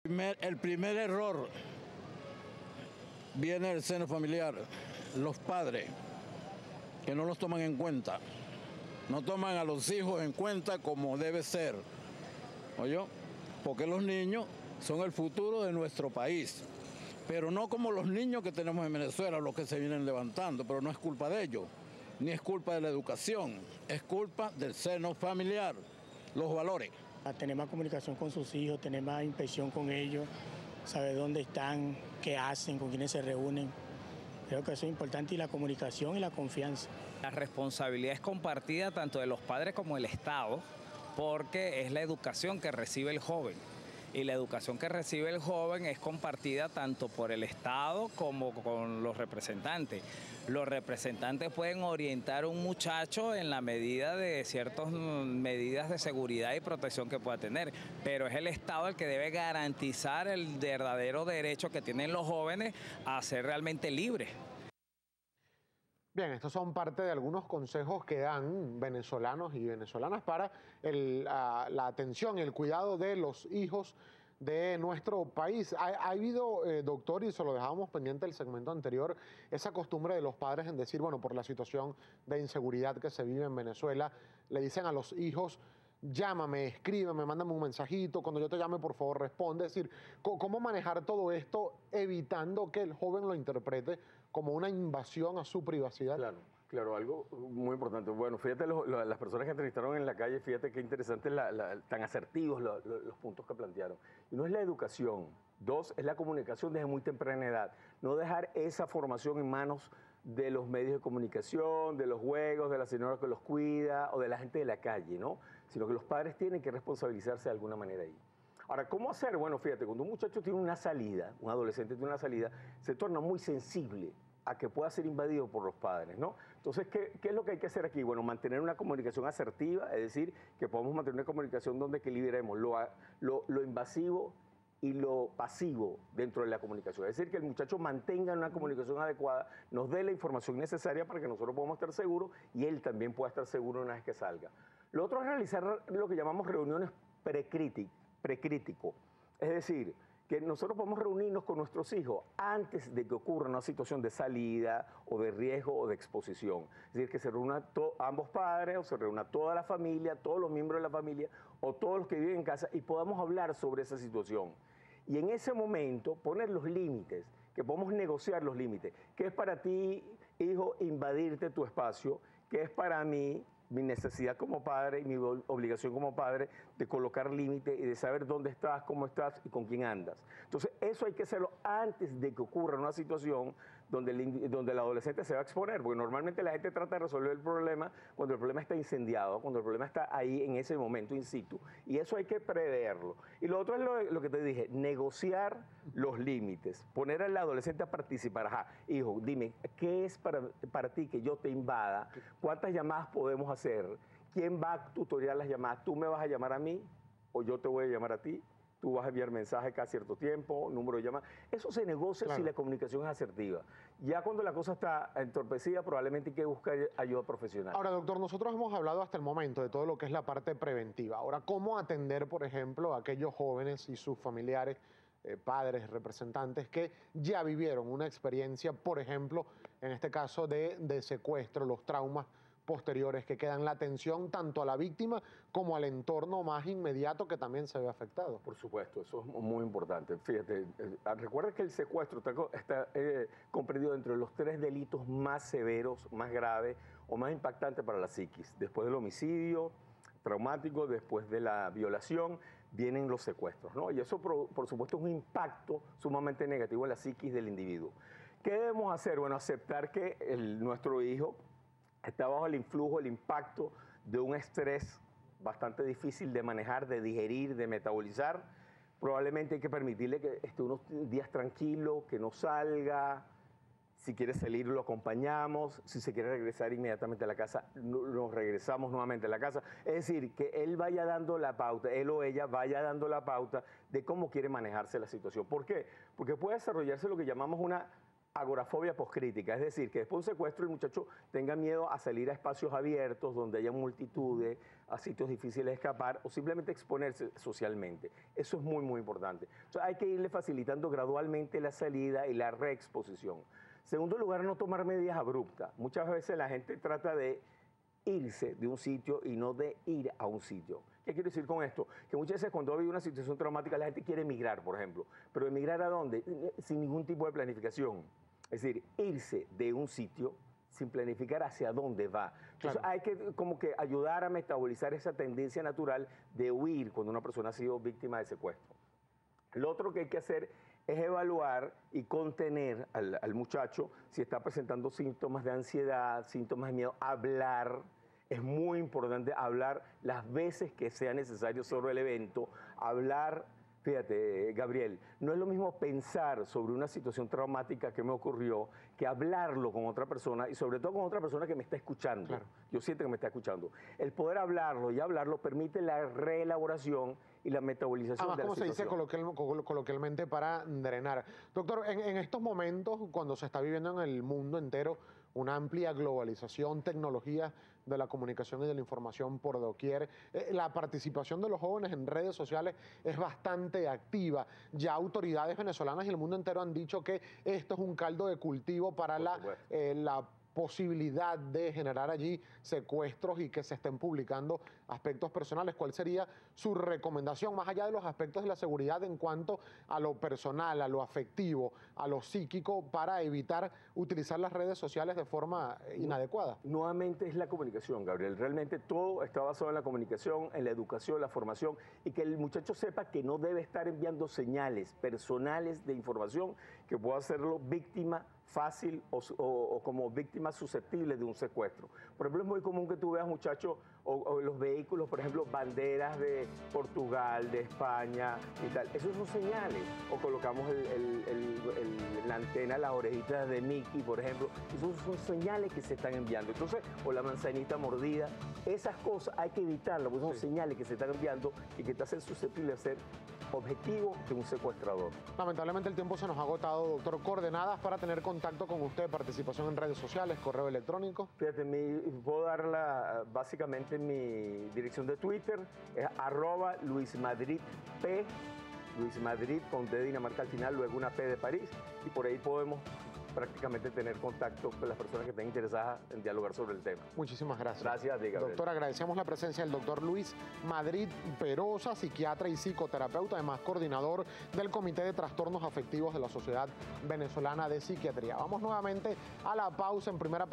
El primer error viene del seno familiar, los padres, que no los toman en cuenta, no toman a los hijos en cuenta como debe ser, ¿oyó? Porque los niños son el futuro de nuestro país, pero no como los niños que tenemos en Venezuela, los que se vienen levantando, pero no es culpa de ellos, ni es culpa de la educación, es culpa del seno familiar, los valores. Tener más comunicación con sus hijos, tener más inspección con ellos, saber dónde están, qué hacen, con quiénes se reúnen. Creo que eso es importante, y la comunicación y la confianza. La responsabilidad es compartida tanto de los padres como del Estado, porque es la educación que recibe el joven. Y la educación que recibe el joven es compartida tanto por el Estado como con los representantes. Los representantes pueden orientar a un muchacho en la medida de ciertas medidas de seguridad y protección que pueda tener, pero es el Estado el que debe garantizar el verdadero derecho que tienen los jóvenes a ser realmente libres. Bien, estos son parte de algunos consejos que dan venezolanos y venezolanas para la atención y el cuidado de los hijos de nuestro país. Ha habido, doctor, y se lo dejábamos pendiente del segmento anterior, esa costumbre de los padres en decir, bueno, por la situación de inseguridad que se vive en Venezuela, le dicen a los hijos, llámame, escríbeme, mándame un mensajito, cuando yo te llame, por favor, responde. Es decir, ¿cómo manejar todo esto evitando que el joven lo interprete como una invasión a su privacidad? Claro, claro, algo muy importante. Bueno, fíjate, las personas que entrevistaron en la calle, fíjate qué interesante, tan asertivos los puntos que plantearon. Y no es la educación. Dos, es la comunicación desde muy temprana edad. No dejar esa formación en manos de los medios de comunicación, de los juegos, de la señora que los cuida o de la gente de la calle, ¿no? Sino que los padres tienen que responsabilizarse de alguna manera ahí. Ahora, ¿cómo hacer? Bueno, fíjate, cuando un muchacho tiene una salida, un adolescente tiene una salida, se torna muy sensible a que pueda ser invadido por los padres, ¿no? Entonces, ¿qué es lo que hay que hacer aquí? Bueno, mantener una comunicación asertiva, es decir, que podamos mantener una comunicación donde equilibremos lo invasivo y lo pasivo dentro de la comunicación. Es decir, que el muchacho mantenga una comunicación adecuada, nos dé la información necesaria para que nosotros podamos estar seguros y él también pueda estar seguro una vez que salga. Lo otro es realizar lo que llamamos reuniones precrítico. Es decir, que nosotros podemos reunirnos con nuestros hijos antes de que ocurra una situación de salida o de riesgo o de exposición. Es decir, que se reúnan ambos padres o se reúna toda la familia, todos los miembros de la familia o todos los que viven en casa y podamos hablar sobre esa situación. Y en ese momento poner los límites, que podamos negociar los límites. ¿Qué es para ti, hijo, invadirte tu espacio? ¿Qué es para mí, mi necesidad como padre y mi obligación como padre de colocar límites y de saber dónde estás, cómo estás y con quién andas? Entonces, eso hay que hacerlo antes de que ocurra una situación donde el adolescente se va a exponer, porque normalmente la gente trata de resolver el problema cuando el problema está incendiado, cuando el problema está ahí en ese momento in situ, y eso hay que preverlo. Y lo otro es lo que te dije, negociar los límites, poner al adolescente a participar. Ajá, hijo, dime, ¿qué es para ti que yo te invada? ¿Cuántas llamadas podemos hacer? ¿Quién va a tutoriar las llamadas? ¿Tú me vas a llamar a mí o yo te voy a llamar a ti? Tú vas a enviar mensajes cada cierto tiempo, número de llamadas. Eso se negocia, claro, si la comunicación es asertiva. Ya cuando la cosa está entorpecida, probablemente hay que buscar ayuda profesional. Ahora, doctor, nosotros hemos hablado hasta el momento de todo lo que es la parte preventiva. Ahora, ¿cómo atender, por ejemplo, a aquellos jóvenes y sus familiares, padres, representantes, que ya vivieron una experiencia, por ejemplo, en este caso de secuestro, los traumas posteriores que quedan, la atención tanto a la víctima como al entorno más inmediato que también se ve afectado? Por supuesto, eso es muy importante. Fíjate, recuerda que el secuestro está comprendido entre los 3 delitos más severos, más graves o más impactantes para la psiquis. Después del homicidio traumático, después de la violación, vienen los secuestros, ¿no? Y eso, por supuesto, es un impacto sumamente negativo en la psiquis del individuo. ¿Qué debemos hacer? Bueno, aceptar que nuestro hijo está bajo el influjo, el impacto de un estrés bastante difícil de manejar, de digerir, de metabolizar. Probablemente hay que permitirle que esté unos días tranquilo, que no salga. Si quiere salir, lo acompañamos. Si se quiere regresar inmediatamente a la casa, nos regresamos nuevamente a la casa. Es decir, que él vaya dando la pauta, él o ella vaya dando la pauta de cómo quiere manejarse la situación. ¿Por qué? Porque puede desarrollarse lo que llamamos una agorafobia poscrítica, es decir, que después de un secuestro el muchacho tenga miedo a salir a espacios abiertos donde haya multitudes, a sitios difíciles de escapar o simplemente exponerse socialmente. Eso es muy, muy importante. O sea, hay que irle facilitando gradualmente la salida y la reexposición. Segundo lugar, no tomar medidas abruptas. Muchas veces la gente trata de irse de un sitio y no de ir a un sitio. ¿Qué quiero decir con esto? Que muchas veces cuando ha habido una situación traumática la gente quiere emigrar, por ejemplo. Pero ¿emigrar a dónde? Sin ningún tipo de planificación. Es decir, irse de un sitio sin planificar hacia dónde va. Entonces hay que como que ayudar a metabolizar esa tendencia natural de huir cuando una persona ha sido víctima de secuestro. Lo otro que hay que hacer es evaluar y contener al muchacho si está presentando síntomas de ansiedad, síntomas de miedo, hablar. Es muy importante hablar las veces que sea necesario sobre el evento, hablar. Fíjate, Gabriel, no es lo mismo pensar sobre una situación traumática que me ocurrió que hablarlo con otra persona y sobre todo con otra persona que me está escuchando. Claro. Yo siento que me está escuchando. El poder hablarlo y hablarlo permite la reelaboración y la metabolización de la situación. ¿Cómo se dice coloquialmente para drenar? Doctor, en estos momentos, cuando se está viviendo en el mundo entero una amplia globalización, tecnología de la comunicación y de la información por doquier, la participación de los jóvenes en redes sociales es bastante activa. Ya autoridades venezolanas y el mundo entero han dicho que esto es un caldo de cultivo para la posibilidad de generar allí secuestros y que se estén publicando aspectos personales. ¿Cuál sería su recomendación, más allá de los aspectos de la seguridad, en cuanto a lo personal, a lo afectivo, a lo psíquico, para evitar utilizar las redes sociales de forma inadecuada? Nuevamente es la comunicación, Gabriel. Realmente todo está basado en la comunicación, en la educación, la formación, y que el muchacho sepa que no debe estar enviando señales personales de información que pueda hacerlo víctima fácil o como víctima susceptible de un secuestro. Por ejemplo, es muy común que tú veas, muchachos, o los vehículos, por ejemplo, banderas de Portugal, de España y tal. Esos son señales. O colocamos la antena, las orejitas de Mickey, por ejemplo. Esos son señales que se están enviando. Entonces, o la manzanita mordida. Esas cosas hay que evitarlas, porque son señales que se están enviando y que te hacen susceptible de ser objetivo de un secuestrador. Lamentablemente el tiempo se nos ha agotado, doctor. ¿Coordenadas para tener contacto con usted? ¿Participación en redes sociales, correo electrónico? Fíjate, puedo dar básicamente mi dirección de Twitter, es @LuisMadridP, Luis Madrid con D de Dinamarca al final, luego una P de París, y por ahí podemos prácticamente tener contacto con las personas que estén interesadas en dialogar sobre el tema. Muchísimas gracias. Gracias, Gabriel. Doctor, agradecemos la presencia del doctor Luis Madrid Perosa, psiquiatra y psicoterapeuta, además coordinador del Comité de Trastornos Afectivos de la Sociedad Venezolana de Psiquiatría. Vamos nuevamente a la pausa en primera...